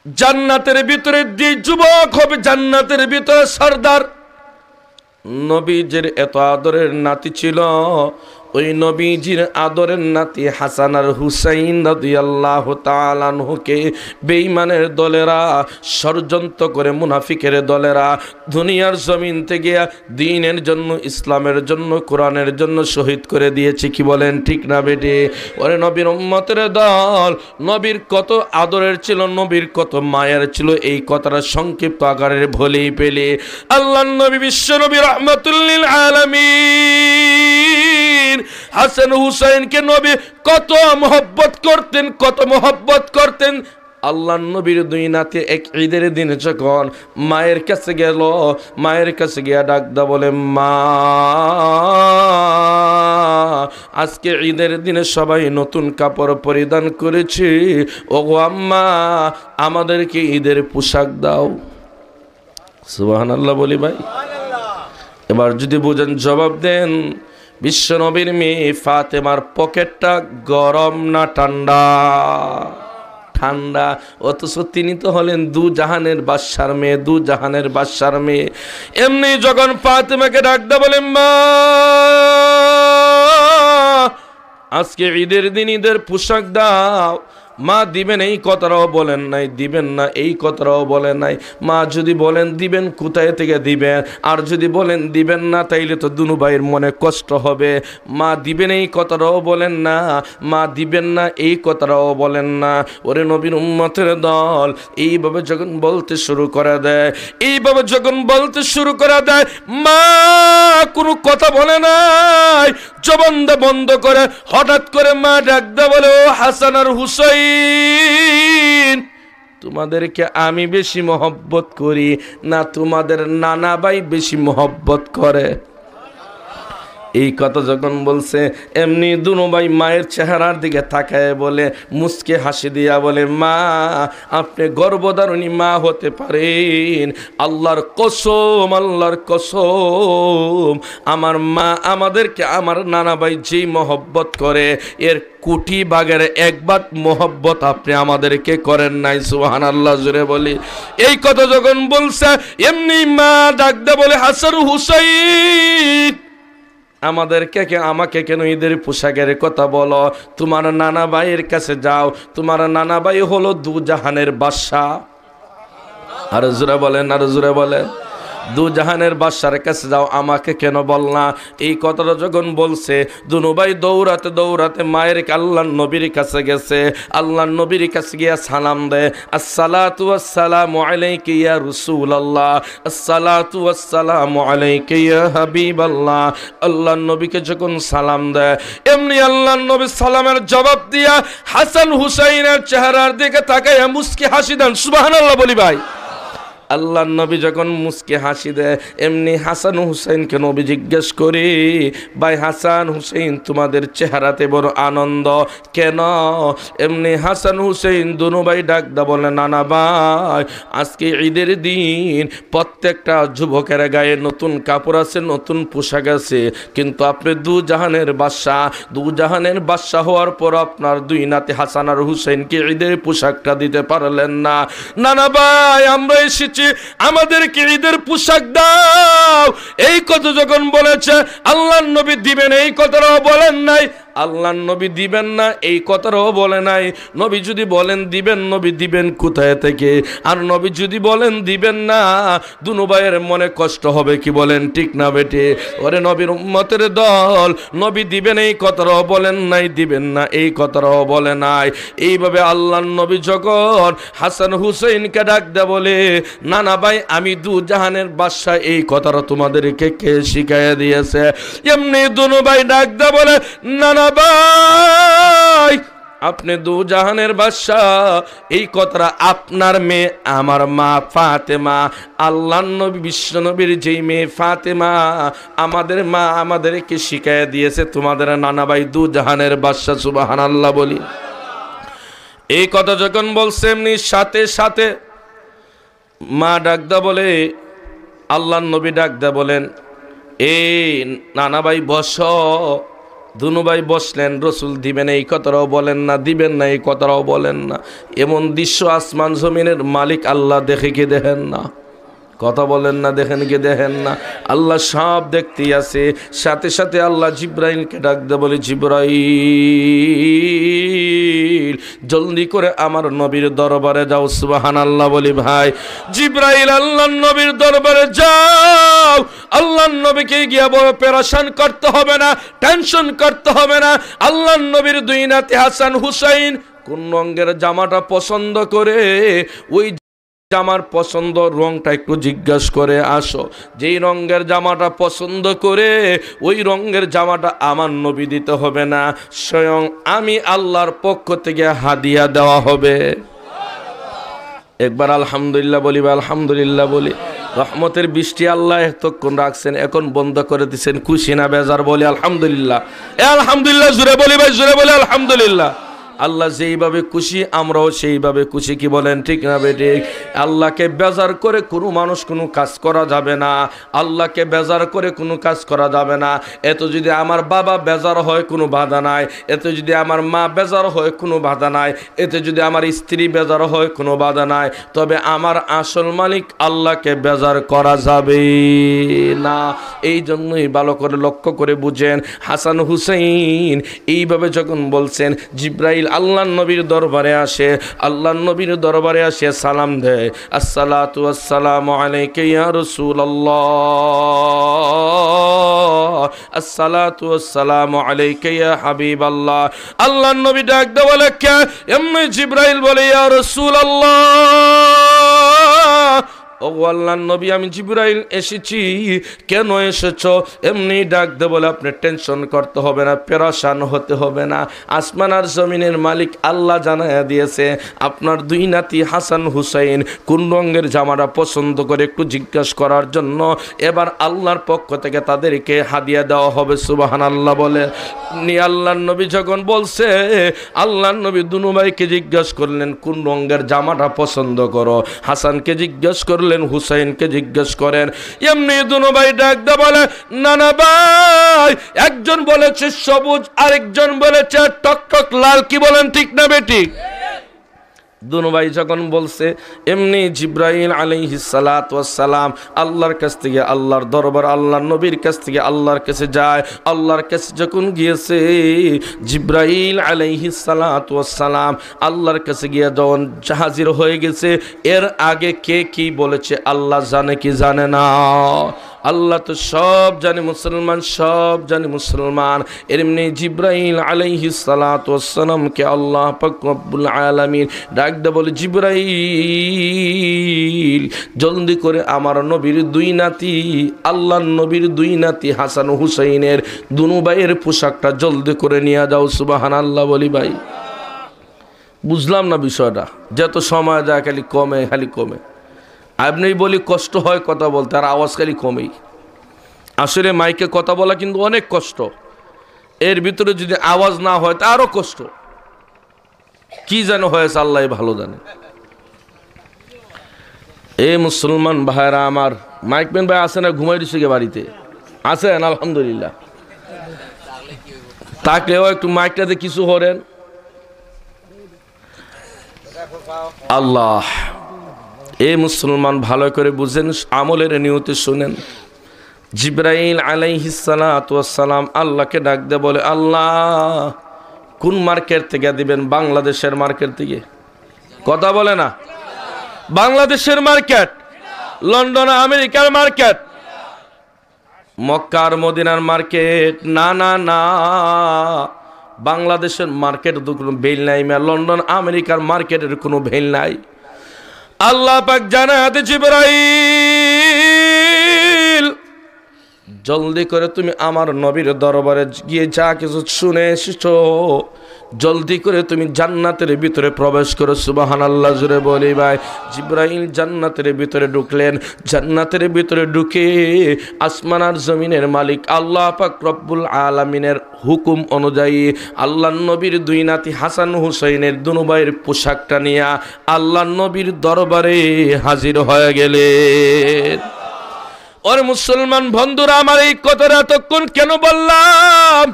জান্নাতের ভিতরে যে যুবক হবে জান্নাতের ভিতরে সর্দার। নবীজির এত আদরের নাতি ছিল, ওই নবীজির আদরের নাতি হাসান আর হুসাইন রাদিয়াল্লাহু তাআলা আনহুকে বেঈমানের দলেরা ষড়যন্ত্র করে, মুনাফিকের দলেরা দুনিয়ার জমিন থেকে দ্বীনের জন্য, ইসলামের জন্য, কোরআনের জন্য শহীদ করে দিয়েছে। কি বলেন ঠিক না বেটে? ওরে নবীর উম্মতের দল, নবীর কত আদরের ছিল, নবীর কত মায়ের ছিল, এই কথাটা সংক্ষিপ্ত আকারে বলেই পেলে আল্লাহর নবী বিশ্ব নবী রাহমাতুল লিল আলামিন হাসান হুসাইনকে নবী কত মহব্বত করতেন, কত মহব্বত করতেন। আল্লাহর নবীর দুই নাতি এক ঈদের দিনে যখন মায়ের কাছে গেল, মায়ের কাছে গিয়া ডাকদা বলে, মা আজকে ঈদের দিনে সবাই নতুন কাপড় পরিধান করেছি, ওগো আম্মা আমাদেরকে ঈদের পোশাক দাও। সুবহানাল্লাহ বলি ভাই। এবার যদি বুঝেন জবাব দেন, বিশ্ব নবীর মেয়ে ফাতেমার পকেটটা গরম না ঠান্ডা? ঠান্ডা। অথচ তিনি তো হলেন দু জাহানের বাদশার মেয়ে, দু জাহানের বাদশার মেয়ে। এমনি যখন ফাতেমাকে ডাকতে বলেন, মা আজকে ঈদের দিন ঈদের পোশাক দাও, মা দিবেন এই কথাটাও বলেন নাই, দিবেন না এই কথাটাও বলেন নাই। মা যদি বলেন দিবেন, কোথায় থেকে দিবেন? আর যদি বলেন দিবেন না, তাইলে তো দুনু ভাইয়ের মনে কষ্ট হবে। মা দিবেন এই কথাটাও বলেন না, মা দিবেন না এই কথাটাও বলেন না। ওরে নবীর উম্মতের দল, এইভাবে যখন বলতে শুরু করে দেয়, এইভাবে যখন বলতে শুরু করে দেয়, মা কোনো কথা বলে নাই, জবান বন্ধ করে হঠাৎ করে মা ডাকদা বলে, ও হাসান আর হুসাইন, তোমাদেরকে আমি বেশি মহব্বত করি না তোমাদের নানা ভাই বেশি মহব্বত করে? এই কথা যখন বলছে, এমনি দুনো ভাই মায়ের চেহারার দিকে তাকায় বলে, মুচকে হাসি দিয়া বলে, মা আপনি গর্ভধারণী মা হতে পারেন, আল্লাহর কসম, আল্লাহর কসম, আমার মা আমাদেরকে আমার নানা ভাই যেই মহব্বত করে এর কোটি ভাগের এক ভাগ মহব্বত আপনি আমাদেরকে করেন নাই। সুবহানাল্লাহ জোরে বলি। এই কথা যখন বলছে, এমনি মা ডাকতে বলে, হাসান হুসাইন আমাকে কেন ঈদের পোশাকের কথা বলো? তোমার নানা ভাইয়ের কাছে যাও, তোমার নানা ভাই হলো দু জাহানের বাদশা। আর জোরে বলেন, আর জোরে বলেন, দু জাহানের বাদশার কাছে যাও, আমাকে কেন বল না? এই কথাটা যখন বলছে, দুনু ভাই দৌড়াতে দৌড়াতে মায়ের আল্লাহর নবীর কাছে গেছে। আল্লাহর নবীর কাছে গিয়া সালাম দেয়, আসসালাতু ওয়াসসালামু আলাইকা ইয়া রাসূলুল্লাহ, আসসালাতু ওয়াসসালামু আলাইকা ইয়া হাবিবাল্লাহ। আল্লাহর নবীকে যখন সালাম দেয়, এমনি আল্লাহর নবী সালামের জবাব দিয়া হাসান হুসাইনের চেহারার দিকে তাকাইয়া মুস্কি হাসি দেন। সুবহানাল্লাহ বলি ভাই। আল্লাহর নবী যখন মুস্কে হাসি দেয়, এমনি হাসান হুসাইনকে নবী জিজ্ঞেস করি, ভাই হাসান হুসাইন তোমাদের চেহারাতে বড় আনন্দ কেন? এমনি হাসান হুসাইন দুনো ভাই ডাকদা বলে, নানা ভাই আজকে ঈদের দিন, প্রত্যেকটা যুবকের গায়ে নতুন কাপড় আছে, নতুন পোশাক আছে, কিন্তু আপনি দু জাহানের বাদশা, দু জাহানের বাদশা হওয়ার পর আপনার দুই নাতি হাসান আর হুসাইনকে ঈদের পোশাকটা দিতে পারলেন না। নানা ভাই আমরা এসেছি, আমাদেরকে ঈদের পোশাক দাও। এই কথা যখন বলেছে, আল্লাহর নবী দিবেন এই কথাটাও বলেন নাই, আল্লাহর নবী দিবেন না এই কথাটাও বলে নাই। নবী যদি বলেন দিবেন, নবী দিবেন কোথায় থেকে? আর নবী যদি বলেন দিবেন না, দুনু ভাইয়ের মনে কষ্ট হবে। কি বলেন ঠিক না বেটে? ওরে নবীর উম্মতের দল, নবী দিবেন এই কথাটাও বলেন নাই, দিবেন না এই কথাটাও বলে নাই। এইভাবে আল্লাহর নবী যখন হাসান হুসাইনকে ডাক দেয় বলে, নানা ভাই আমি দু জাহানের বাদশা, এই কথাটা তোমাদেরকে কে শিখাইয়া দিয়েছে? এমনি দুনু ভাই ডাক দেয় বলে, নানা ভাই আপনি দু জাহানের বাদশা, এই কথাটা আপনার মেয়ে আমার মা ফাতেমা, আল্লাহর নবী বিশ্ব নবীর যেই মেয়ে ফাতেমা, আমাদের মা আমাদেরকে শিখাইয়া দিয়েছে, তোমাদের নানা ভাই দু জাহানের বাদশা। সুবহানাল্লাহ বলি। এই কথা যখন বলছে, এমনি সাথে সাথে মা ডাকদা বলে, আল্লাহর নবী ডাকদা বলেন, এই নানা ভাই বসো, দুনু ভাই বসলেন, রসুল দিবেন এই কথাটাও বলেন না, দিবেন না এই কথাটাও বলেন না। এমন দৃশ্য আসমান জমিনের মালিক আল্লাহ দেখে কি দেখেন না? কথা বলেন না, দেখেন কি দেখেন না? আল্লাহ সব দেখতেই আছে। সাথে সাথে আল্লাহ জিব্রাইলকে ডাক দে, বলে জিব্রাইল জলদি করে আমার নবীর দরবারে যাও। সুবহানাল্লাহ বলি ভাই। জিব্রাইল আল্লাহর নবীর দরবারে যাও। আল্লাহর নবীকে গিয়া বড় পেরেশান করতে হবে না, টেনশন করতে হবে না। আল্লাহর নবীর দুই নাতি হাসান হুসাইন কোন রঙের জামাটা পছন্দ করে, ওই জামার পছন্দ রংটা একটু জিজ্ঞাসা করে আসো। যেই রঙের জামাটা পছন্দ করে ওই রঙের জামাটা আমার নবী দিতে হবে না, স্বয়ং আমি আল্লাহর পক্ষ থেকে হাদিয়া দেওয়া হবে। একবার আলহামদুলিল্লাহ বলি, আলহামদুলিল্লাহ বলি। রহমতের বৃষ্টি আল্লাহ এতক্ষণ রাখছেন, এখন বন্ধ করে দিচ্ছেন। খুশি না বেজার বলি আলহামদুলিল্লাহ। আলহামদুলিল্লাহ জুড়ে বলি ভাই, জুড়ে বলি আলহামদুলিল্লাহ। আল্লাহ যেইভাবে খুশি আমরাও সেইভাবে খুশি, কি বলেন ঠিক না বেঠিক? আল্লাহকে বেজার করে কোনো মানুষ কোনো কাজ করা যাবে না, আল্লাহকে বেজার করে কোনো কাজ করা যাবে না। এত যদি আমার বাবা বেজার হয় কোনো বাধা নাই, এতে যদি আমার মা বেজার হয় কোনো বাধা নাই, এতে যদি আমার স্ত্রী বেজার হয় কোনো বাধা নাই, তবে আমার আসল মালিক আল্লাহকে বেজার করা যাবে না। এই জন্যই ভালো করে লক্ষ্য করে বুঝেন, হাসান হুসাইন এইভাবে যখন বলছেন, জিব্রাইল আল্লাহর নবীর দরবারে আসে, আল্লাহর নবীর দরবারে আসে সালাম দেয়, আসসালাতু আসসালামু আলাইকা ইয়া রাসূলুল্লাহ, আসসালাতু আসসালামু আলাইকা ইয়া হাবিবাল্লাহ। আল্লাহর নবী ডাক দেয়, বলে কে? এমনি জিব্রাইল বলে, ইয়া রাসূলুল্লাহ, ও আল্লাহর নবী আমি জিব্রাইল এসেছি। কেন এসেছো? এমনি ডাক দে, বলে আপনি টেনশন করতে হবে না, পেরেশান হতে হবে না। আসমান আর জমিনের মালিক আল্লাহ জানায়া দিয়েছে আপনার দুই নাতি হাসান হুসাইন কোন রঙের জামাটা পছন্দ করে একটু জিজ্ঞাসা করার জন্য এবার আল্লাহর পক্ষ থেকে তাদেরকে হাদিয়া দেওয়া হবে। সুবহানাল্লাহ বলে। আল্লাহর নবী যখন বলছে, আল্লাহর নবী দুনু ভাইকে জিজ্ঞাসা করলেন কোন রঙের জামাটা পছন্দ করো। হাসানকে জিজ্ঞাসা করলেন, হুসাইনকে জিজ্ঞেস করেন। এমনি দুনো ভাই ডাক দে, বলে না না ভাই, একজন বলেছে সবুজ, আরেকজন বলেছে টকটক লাল। কি বলেন ঠিক না বেঠিক? দুনো ভাই যখন বলছে, এমনি জিব্রাইল আলাইহিস সালাতু ওয়াস সালাম আল্লাহর কাছ থেকে আল্লাহর দরবার, আল্লাহর নবীর কাছ থেকে আল্লাহর কাছে যায়। আল্লাহর কাছে যখন গিয়েছে, জিব্রাইল আলাইহিস সালাতু ওয়াস সালাম আল্লাহর কাছে গিয়ে যখন হাজির হয়ে গেছে, এর আগে কে কি বলেছে আল্লাহ জানে কি জানে না? আল্লাহ তো সব জানে, মুসলমান সব জানে মুসলমান। এমনি জিব্রাইল আলাইহিস সালাতু ওয়াস সালামকে আল্লাহ পাক রব্বুল আলামিন ডাক দে, বলে জিব্রাইল জলদি করে আমার নবীর দুই নাতি, আল্লাহর নবীর দুই নাতি হাসান হুসাইনের দুনু ভাইয়ের পোশাকটা জলদি করে নিয়ে যাও। সুবহানাল্লাহ বলি ভাই। বুঝলাম না বিষয়টা, যত সময় যায় খালি কমে, খালি কমে। আপনি বলি কষ্ট হয় কথা বলতে, আর আওয়াজ খালি কমেই। আসলে মাইকে কথা বলা কিন্তু অনেক কষ্ট, এর ভিতরে যদি আওয়াজ না হয় তা আরো কষ্ট। কি যেন হয়েছে আল্লাহ ভালো জানে। এই মুসলমান ভাইরা আমার, মাইকম্যান ভাই আছে না? ঘুমাই দিছে গে বাড়িতে? আছেন? আলহামদুলিল্লাহ। তাকলেও একটু মাইকটাতে কিছু হরেন। আল্লাহ, এই মুসলমান ভালো করে বুঝেন, আমলের নিয়তে শুনেন। জিব্রাইল আলাইহিস সালাতু ওয়াস সালাম আল্লাহকে ডাক দে, বলে আল্লাহ কোন মার্কেট থেকে দিবেন? বাংলাদেশের মার্কেট থেকে। কথা বলে না? বাংলাদেশের মার্কেট, লন্ডন আমেরিকার মার্কেট, মক্কা আর মদিনার মার্কেট? না না না, বাংলাদেশের মার্কেট কোনো ভেল নাই, লন্ডন আমেরিকার মার্কেটের কোনো ভেল নাই। আল্লাহ পাক জানাতে, জিবরাইল জলদি করে তুমি আমার নবীর দরবারে গিয়ে যা কিছু শুনে এসেছো, জলদি করে তুমি জান্নাতের ভিতরে প্রবেশ করো। সুবহানাল্লাহ জুড়ে বলি ভাই। জিবরাইল জান্নাতের ভিতরে ঢুকলেন। জান্নাতের ভিতরে ঢুকে আসমান আর জমিনের মালিক আল্লাহ পাক রব্বুল আলামিনের হুকুম অনুযায়ী আল্লাহর নবীর দুই নাতি হাসান হুসাইনের দুনু ভাইয়ের পোশাকটা নিয়ে আল্লাহর নবীর দরবারে হাজির হয়ে গেলেন। ওর মুসলমান বন্ধুরা, আমার এই কথাটা এতক্ষণ কেন বললাম?